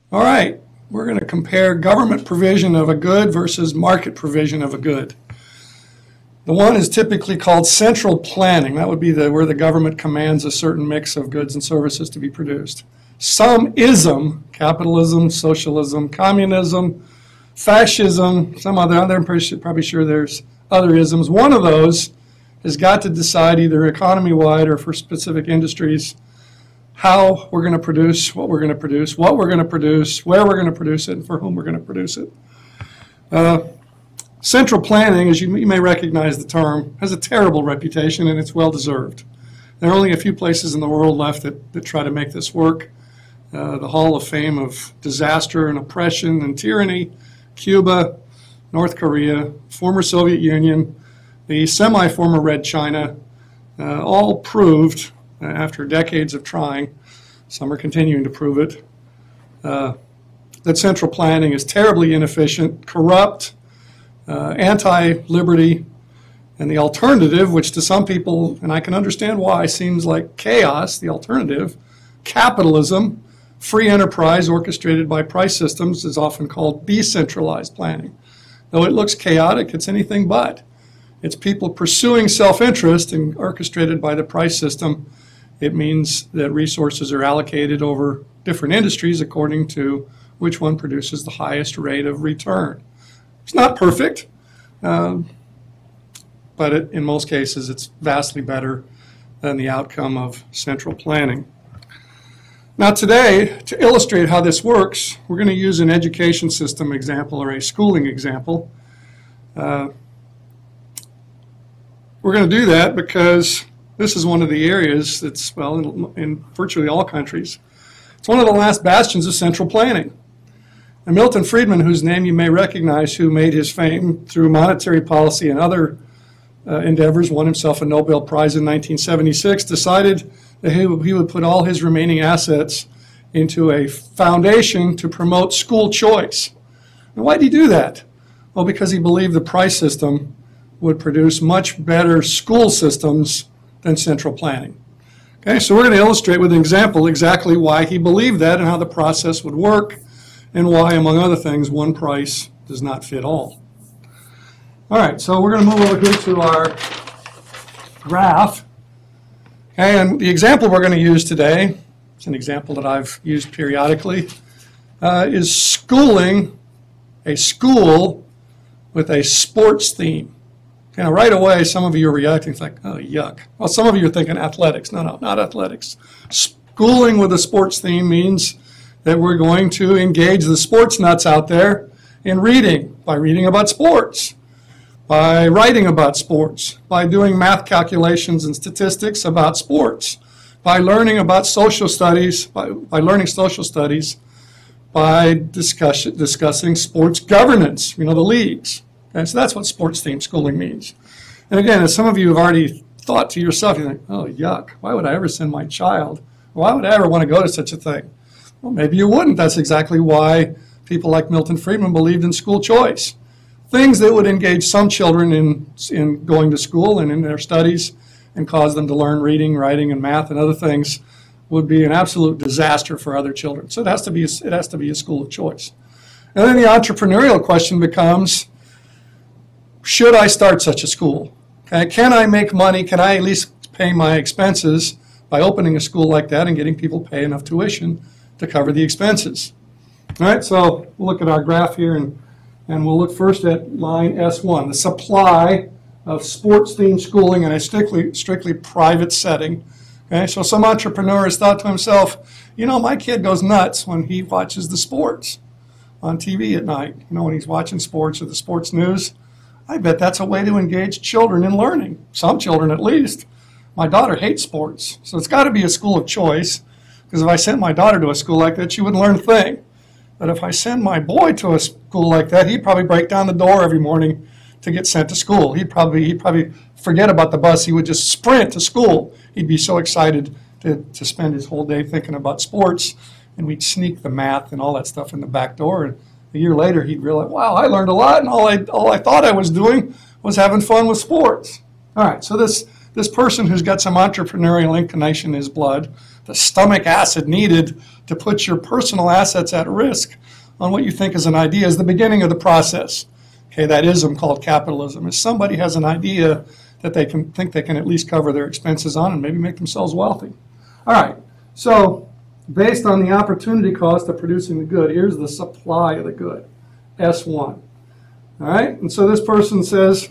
All right, we're going to compare government provision of a good versus market provision of a good. The one is typically called central planning. That would be where the government commands a certain mix of goods and services to be produced. Some ism, capitalism, socialism, communism, fascism, some other, I'm probably sure there's other isms. One of those has got to decide either economy-wide or for specific industries how we're going to produce, what we're going to produce, what we're going to produce, where we're going to produce it, and for whom we're going to produce it. Central planning, as you may recognize the term, has a terrible reputation, and it's well-deserved. There are only a few places in the world left that try to make this work. The Hall of Fame of disaster and oppression and tyranny, Cuba, North Korea, former Soviet Union, the semi-former Red China, all proved, after decades of trying, some are continuing to prove it, that central planning is terribly inefficient, corrupt, anti-liberty, and the alternative, which to some people, and I can understand why, seems like chaos, the alternative, capitalism, free enterprise orchestrated by price systems, is often called decentralized planning. Though it looks chaotic, it's anything but. It's people pursuing self-interest and orchestrated by the price system. It means that resources are allocated over different industries according to which one produces the highest rate of return. It's not perfect, but in most cases it's vastly better than the outcome of central planning. Now today, to illustrate how this works, we're going to use an education system example or a schooling example. We're going to do that because this is one of the areas that's, well, in virtually all countries. It's one of the last bastions of central planning. And Milton Friedman, whose name you may recognize, who made his fame through monetary policy and other endeavors, won himself a Nobel Prize in 1976, decided that he would put all his remaining assets into a foundation to promote school choice. And why did he do that? Well, because he believed the price system would produce much better school systems than central planning. Okay, so we're going to illustrate with an example exactly why he believed that and how the process would work and why, among other things, one price does not fit all. All right, so we're going to move over here to our graph. Okay, and the example we're going to use today, it's an example that I've used periodically, is schooling a school with a sports theme. Now, right away, some of you are reacting like, oh, yuck. Well, some of you are thinking athletics. No, not athletics. Schooling with a sports theme means that we're going to engage the sports nuts out there in reading, by reading about sports, by writing about sports, by doing math calculations and statistics about sports, by learning about social studies, by learning social studies, by discussing sports governance, the leagues. Okay, so that's what sports themed schooling means. And again, as some of you have already thought to yourself, you think, oh, yuck, why would I ever send my child? Why would I ever want to go to such a thing? Well, maybe you wouldn't. That's exactly why people like Milton Friedman believed in school choice. Things that would engage some children in going to school and in their studies and cause them to learn reading, writing, and math and other things would be an absolute disaster for other children. So it has to be a school of choice. And then the entrepreneurial question becomes, should I start such a school? Okay, can I make money? Can I at least pay my expenses by opening a school like that and getting people pay enough tuition to cover the expenses? All right, so we'll look at our graph here, and we'll look first at line S1, the supply of sports-themed schooling in a strictly private setting. Okay, so some entrepreneur has thought to himself, my kid goes nuts when he watches the sports on TV at night. When he's watching sports or the sports news. I bet that's a way to engage children in learning, some children at least. My daughter hates sports, so it's got to be a school of choice, because if I sent my daughter to a school like that, she wouldn't learn a thing. But if I send my boy to a school like that, he'd probably break down the door every morning to get sent to school. He'd probably forget about the bus. He would just sprint to school. He'd be so excited to spend his whole day thinking about sports, and we'd sneak the math and all that stuff in the back door. And a year later, he'd realize, wow, I learned a lot, and all I thought I was doing was having fun with sports. All right, so this person who's got some entrepreneurial inclination in his blood the stomach acid needed to put your personal assets at risk on what you think is an idea is the beginning of the process. Okay, that ism called capitalism is somebody has an idea that they can think they can at least cover their expenses on and maybe make themselves wealthy. All right, so based on the opportunity cost of producing the good, here's the supply of the good, S1. All right, and so this person says,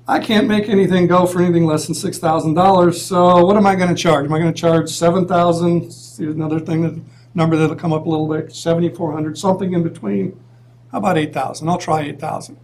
I can't make anything go for anything less than $6,000, so what am I going to charge? Am I going to charge $7,000? See another thing, that number that'll come up a little bit, $7,400, something in between. How about $8,000? I'll try $8,000.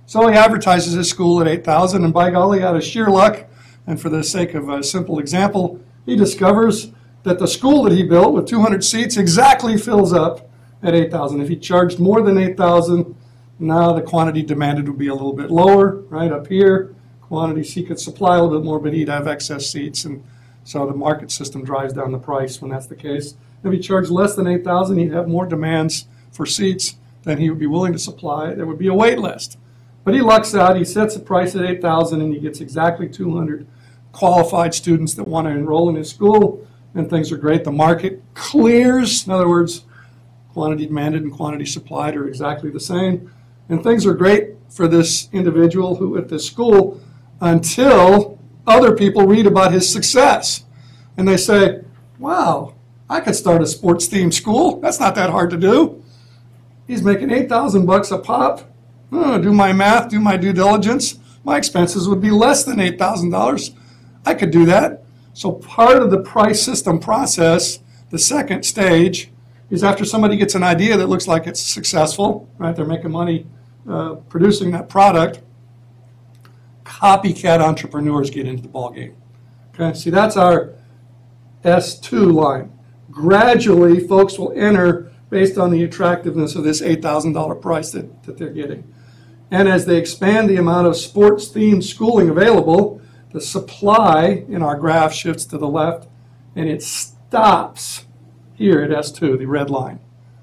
So he advertises his school at $8,000, and by golly, out of sheer luck, and for the sake of a simple example, he discovers that the school that he built with 200 seats exactly fills up at $8,000. If he charged more than $8,000, now the quantity demanded would be a little bit lower, right up here. Quantity, he could supply a little bit more, but he'd have excess seats, and so the market system drives down the price when that's the case. If he charged less than $8,000, he'd have more demands for seats than he would be willing to supply. There would be a wait list. But he lucks out, he sets the price at $8,000, and he gets exactly 200 qualified students that want to enroll in his school, and things are great. The market clears. In other words, quantity demanded and quantity supplied are exactly the same. And things are great for this individual who at this school until other people read about his success. And they say, wow, I could start a sports-themed school. That's not that hard to do. He's making $8,000 a pop. Do my math, do my due diligence. My expenses would be less than $8,000. I could do that. So part of the price system process, the second stage, is after somebody gets an idea that looks like it's successful, right? They're making money producing that product. Copycat entrepreneurs get into the ballgame. Okay, see, that's our S2 line. Gradually, folks will enter based on the attractiveness of this $8,000 price that they're getting. And as they expand the amount of sports-themed schooling available, the supply in our graph shifts to the left, and it stops here at S2, the red line.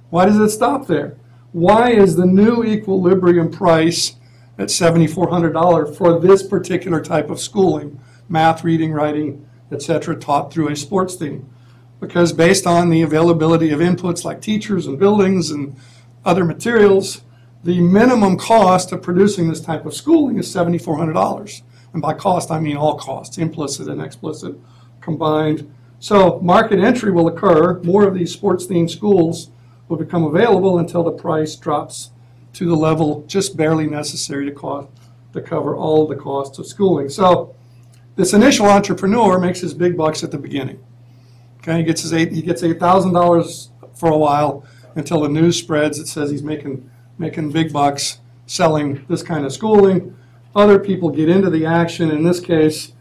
Why does it stop there? Why is the new equilibrium price at $7,400 for this particular type of schooling, math, reading, writing, etc., taught through a sports theme? Because based on the availability of inputs like teachers and buildings and other materials, the minimum cost of producing this type of schooling is $7,400. And by cost, I mean all costs, implicit and explicit combined. So market entry will occur. More of these sports-themed schools will become available until the price drops to the level just barely necessary to cover all of the costs of schooling. So this initial entrepreneur makes his big bucks at the beginning. Okay, he gets $8,000 for a while until the news spreads. It says he's making big bucks selling this kind of schooling. Other people get into the action. In this case,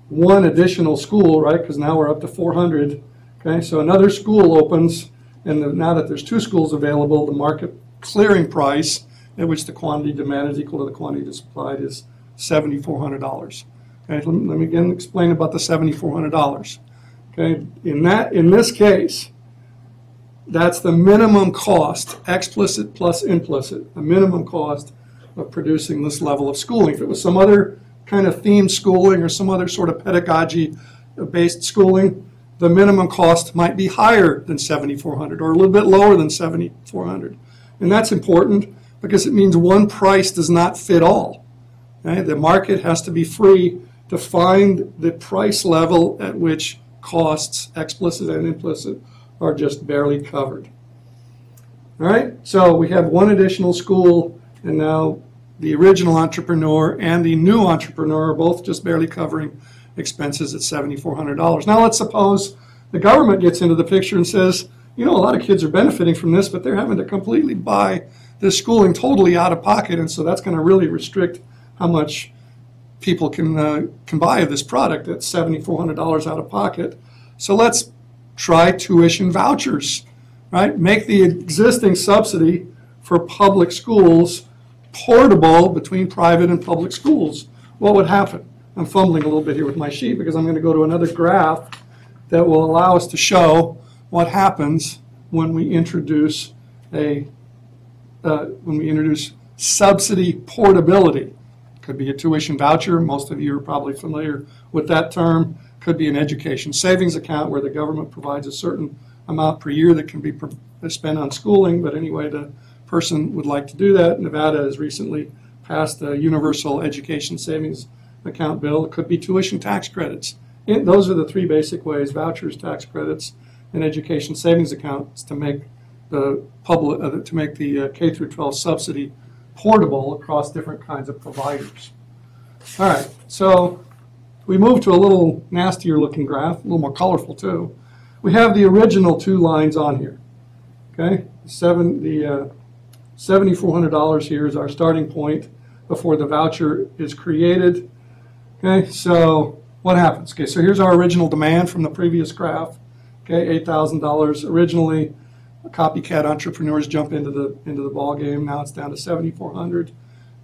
one additional school, right? Because now we're up to 400. Okay, so another school opens, and now that there's two schools available, the market clearing price at which the quantity demanded is equal to the quantity supplied is $7,400. Okay, let me again explain about the $7,400. Okay, in this case, that's the minimum cost, explicit plus implicit, the minimum cost of producing this level of schooling. If it was some other kind of themed schooling or some other sort of pedagogy-based schooling, the minimum cost might be higher than $7,400 or a little bit lower than $7,400. And that's important because it means one price does not fit all. Okay? The market has to be free to find the price level at which costs, explicit and implicit, are just barely covered. All right, so we have one additional school, and now the original entrepreneur and the new entrepreneur are both just barely covering expenses at $7,400. Now let's suppose the government gets into the picture and says, you know, a lot of kids are benefiting from this, but they're having to completely buy this schooling totally out of pocket, and so that's going to really restrict how much people can buy this product at $7,400 out of pocket. So let's try tuition vouchers, right? Make the existing subsidy for public schools portable between private and public schools. What would happen? I'm fumbling a little bit here with my sheet because I'm going to go to another graph that will allow us to show what happens when we introduce subsidy portability. Could be a tuition voucher. Most of you are probably familiar with that term. Could be an education savings account where the government provides a certain amount per year that can be spent on schooling, but anyway, the person would like to do that. Nevada has recently passed a universal education savings account bill. It could be tuition tax credits. Those are the three basic ways: vouchers, tax credits, and education savings accounts to make the K through 12 subsidy portable across different kinds of providers. All right, so we move to a little nastier looking graph, a little more colorful too. We have the original two lines on here. Okay, the $7,400 here is our starting point before the voucher is created. Okay, so what happens? Okay, so here's our original demand from the previous graph. Okay, $8,000 originally. Copycat entrepreneurs jump into the ball game. Now it's down to $7,400.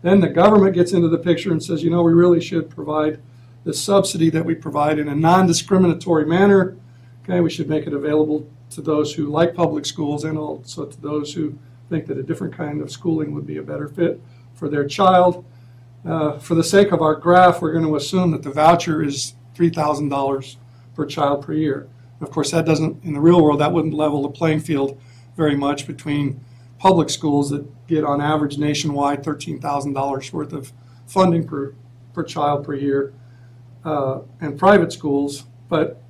Then the government gets into the picture and says, you know, we really should provide the subsidy that we provide in a non-discriminatory manner. Okay, we should make it available to those who like public schools and also to those who think that a different kind of schooling would be a better fit for their child. For the sake of our graph, we're going to assume that the voucher is $3,000 per child per year. Of course, that doesn't, in the real world, that wouldn't level the playing field very much between public schools that get on average nationwide $13,000 worth of funding per child per year and private schools. But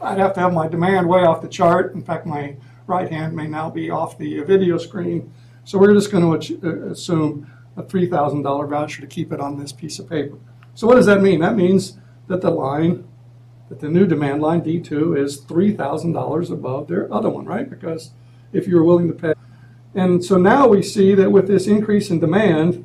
I'd have to have my demand way off the chart. In fact, my right hand may now be off the video screen. So we're just going to assume a $3,000 voucher to keep it on this piece of paper. So what does that mean? That means that the new demand line, D2, is $3,000 above their other one, right? Because if you were willing to pay. And so now we see that with this increase in demand,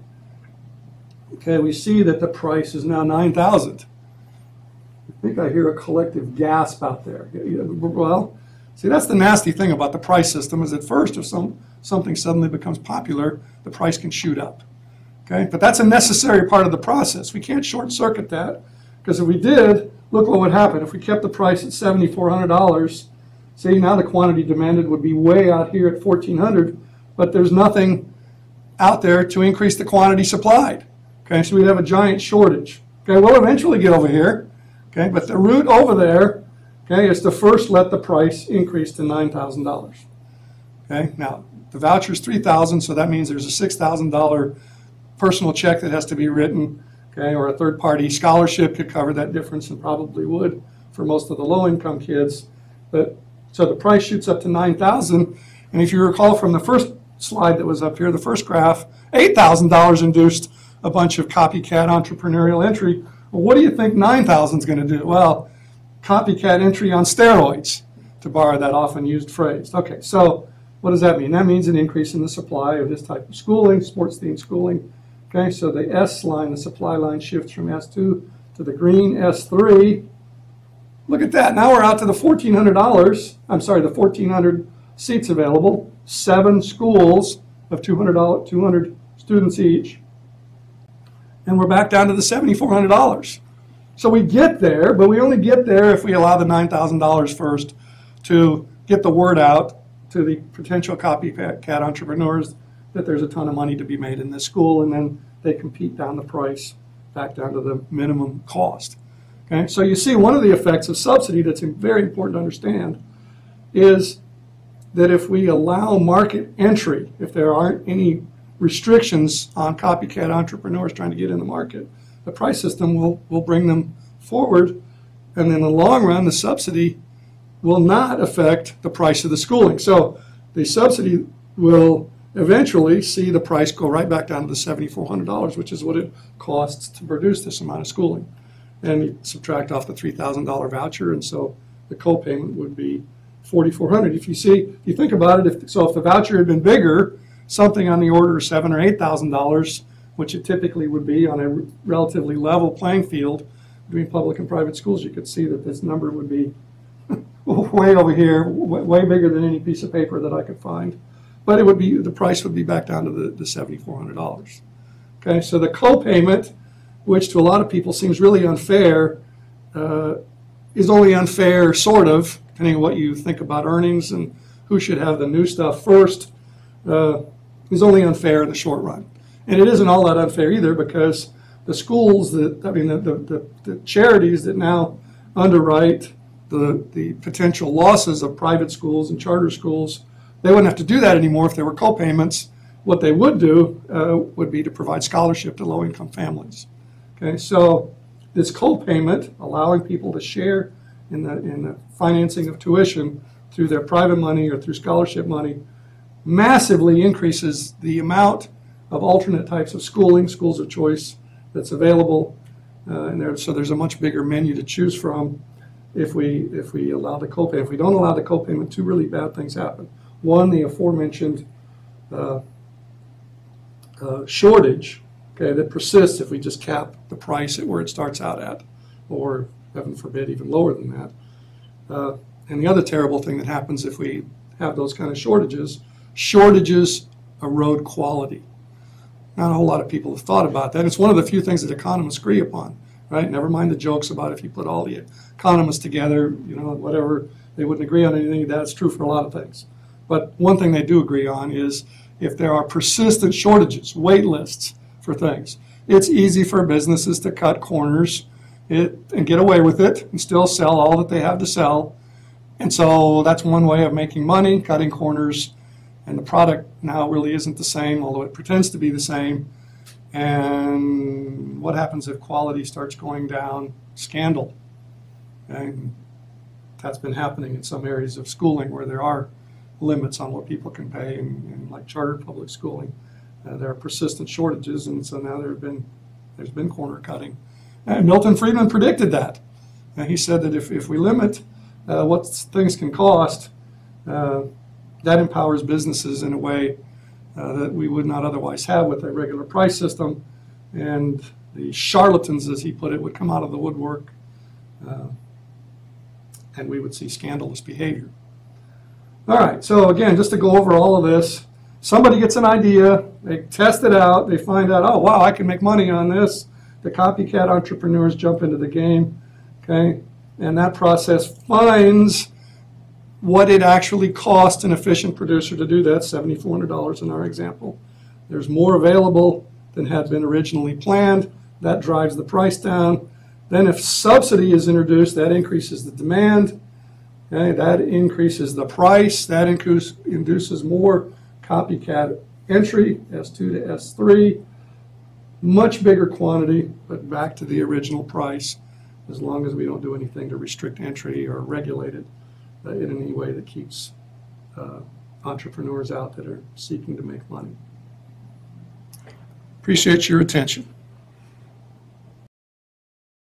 okay, we see that the price is now $9,000. I think I hear a collective gasp out there. Well, see, that's the nasty thing about the price system is at first if something suddenly becomes popular, the price can shoot up. Okay, but that's a necessary part of the process. We can't short circuit that, because if we did, look what would happen. If we kept the price at $7,400, see, now the quantity demanded would be way out here at $1,400, but there's nothing out there to increase the quantity supplied. Okay, so we'd have a giant shortage. Okay, we'll eventually get over here. Okay, but the route over there, okay, is to first let the price increase to $9,000. Okay, now the voucher is $3,000, so that means there's a $6,000 personal check that has to be written. Okay, or a third-party scholarship could cover that difference and probably would for most of the low-income kids. But so the price shoots up to $9,000, and if you recall from the first slide that was up here, the first graph, $8,000 induced a bunch of copycat entrepreneurial entry. Well, what do you think $9,000 is going to do? Well, copycat entry on steroids, to borrow that often used phrase. Okay, so what does that mean? That means an increase in the supply of this type of schooling, sports-themed schooling. Okay, so the S line, the supply line, shifts from S2 to the green S3. Look at that. Now we're out to the $1,400. I'm sorry, the 1,400 seats available, 7 schools of 200 students each. And we're back down to the $7,400. So we get there, but we only get there if we allow the $9,000 first to get the word out to the potential copycat entrepreneurs that there's a ton of money to be made in this school, and then they compete down the price back down to the minimum cost. Okay, so you see one of the effects of subsidy that's very important to understand is that if we allow market entry, if there aren't any restrictions on copycat entrepreneurs trying to get in the market, the price system will bring them forward, and in the long run, the subsidy will not affect the price of the schooling. So the subsidy will eventually see the price go right back down to the $7,400, which is what it costs to produce this amount of schooling. And you subtract off the $3,000 voucher, and so the co-payment would be $4,400. If you think about it, if the voucher had been bigger, something on the order of $7,000 or $8,000, which it typically would be on a relatively level playing field between public and private schools, you could see that this number would be way over here, way bigger than any piece of paper that I could find. But it would be, the price would be back down to the $7,400. Okay, so the co-payment, which to a lot of people seems really unfair, is only unfair sort of, depending on what you think about earnings and who should have the new stuff first, is only unfair in the short run. And it isn't all that unfair either, because the schools that, the charities that now underwrite the potential losses of private schools and charter schools. They wouldn't have to do that anymore if there were co-payments. What they would do would be to provide scholarship to low-income families. Okay, so this co-payment, allowing people to share in the financing of tuition through their private money or through scholarship money, massively increases the amount of alternate types of schooling, schools of choice, that's available. So there's a much bigger menu to choose from if we allow the copay. If we don't allow the copayment, two really bad things happen. One, the aforementioned shortage, okay, that persists if we just cap the price at where it starts out at, or heaven forbid, even lower than that. And the other terrible thing that happens if we have those kind of shortages erode quality. Not a whole lot of people have thought about that. It's one of the few things that economists agree upon, right? Never mind the jokes about if you put all the economists together, whatever, they wouldn't agree on anything. That's true for a lot of things. But one thing they do agree on is if there are persistent shortages, wait lists for things, it's easy for businesses to cut corners and get away with it and still sell all that they have to sell. And so that's one way of making money, cutting corners. And the product now really isn't the same, although it pretends to be the same. And what happens if quality starts going down? Scandal. And that's been happening in some areas of schooling where there are limits on what people can pay, and like charter public schooling. There are persistent shortages, and so now there's been corner cutting. And Milton Friedman predicted that. He said that if we limit what things can cost, that empowers businesses in a way that we would not otherwise have with a regular price system, and the charlatans, as he put it, would come out of the woodwork, and we would see scandalous behavior. All right, so again, just to go over all of this, somebody gets an idea, they test it out, they find out, oh wow, I can make money on this. The copycat entrepreneurs jump into the game, okay, and that process finds what it actually cost an efficient producer to do that, $7,400 in our example. There's more available than had been originally planned. That drives the price down. Then if subsidy is introduced, that increases the demand. Okay, that increases the price. That induces more copycat entry, S2 to S3. Much bigger quantity, but back to the original price, as long as we don't do anything to restrict entry or regulate it in any way that keeps entrepreneurs out that are seeking to make money. Appreciate your attention.